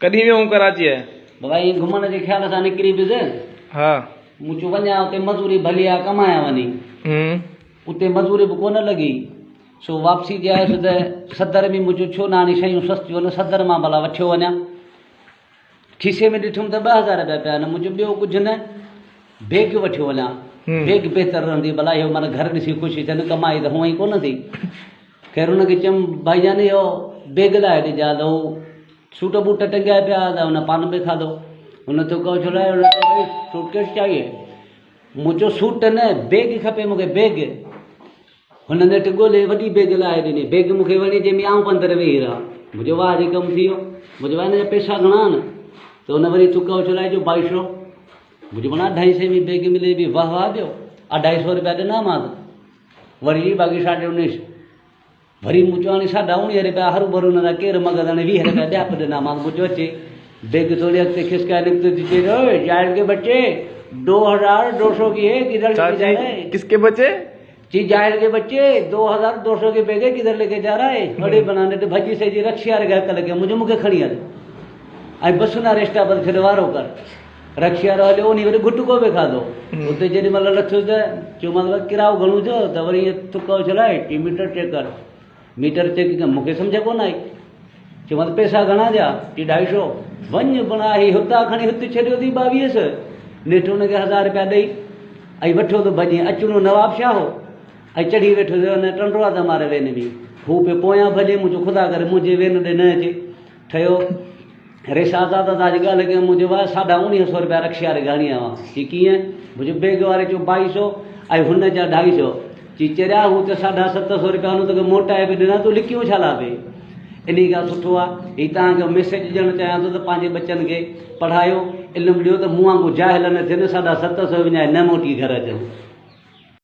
कॾहिं वियो हूं कराची है? बाबा ये घुमण जे ख्याल सां निकिरी पियुसि। हाँ। मूं चयो वञा उते मज़ूरी भली आहे कमाया वञी। उते मज़ूरी बि कोन लॻी। सो वापसी जे आयुसि त सदर में मूं चयो छो न हाणे शयूं सस्तियूं आहिनि, सदर मां भला वठियो वञा। खीसे में ॾिठुमि त 2000 रुपया पिया आहिनि। मूं चयो ॿियो कुझु न, बैग वठियो वञा। बैग बहितर रहंदी, भला इहो माना घर ॾिसी ख़ुशी थियनि, कमाई त हूअं ई कोन थी। ख़ैर हुनखे चयुमि भाईजान इहो बैग लाइ ॾिजा त सूट बूट टंगिया पिया त हुन पान बि खाधो। हुन तो कहो छो लाइ सूटकेस चाहिए। मूं चयो सूट न, बैग खपे मूंखे, बैग। हुन नेट ॻोल्हे वॾी बैग लाइ ॾिनी। बैग मूंखे वणी, जंहिंमें आऊं पंदरु वेही रहां। मुंहिंजो वाह जे कमु थी वियो। मुंहिंजो हिन जा पैसा घणा आहिनि? त हुन वरी तूं कहो छो लाइ जो 2200। मुंहिंजो माना 250 में बैग मिले बि वाह वाह ॾियो। 250 रुपया ॾिना मां त वरी बाक़ी 19.5। वरी मूं चयो हाणे 19.5 रुपया हरू भरू न केरु मगज़, हाणे 20 रुपया ॿिया बि ॾिना मां। मूं चयो अचे बैग थोड़ी अॻिते खिसकाए निकितो थी चए जाहिर के बच्चे 2200 की है, किधर लेके जा रहा है? किसके बच्चे? जी जाहिर के बच्चे 2200 के बैग है, किधर लेके जा रहा है? बड़े बनाने तो भजी से जी रक्षी वारे घर लगे मुझे मूंखे खणी हल ऐं बस ना रेस्टा पर थिए वारो कर। रक्षी वारो हलियो उन वरी गुटको बि खाधो। उते जेॾी महिल लथो त चयो मतिलबु किरायो घणो थियो त वरी तुको चलाए मीटर चेक कर। मीटर चेक कर, मूंखे सम्झ कोन आई। चयो मतिलबु पैसा घणा ॾिया? चई 250। वञ बणा ही हुतां खणी हुते छॾियो अथई 2200। नेठि हुनखे 1000 रुपया ॾेई ऐं वठो त भॼी अचिणो नवाब छा हो ऐं चढ़ी वेठो हुन टंडवा त मारे वेन में। हू पियो पोयां भॼे। मूं चयो ख़ुदा करे मुंहिंजे वेन ॾे न अचे। ठहियो रेसा था त तव्हांजी ॻाल्हि कयूं। मुंहिंजो आहे 1950 रुपया रक्षी वारे घणी आवां। चई कीअं? मुंहिंजो बैग वारे चयो 2200 ऐं हुन जा 250। चई चरिया हू त 750 रुपया हुन तोखे मोटाए बि ॾिना, तूं लिकियो छा ला पई? इन खां सुठो आहे हीउ तव्हांखे मैसेज ॾियणु चाहियां थो त पंहिंजे बचनि खे पढ़ायो, इल्मु ॾियो त मूं वांगुरु जाहिल न थियनि, 750 विञाए न मोटी घर अचनि।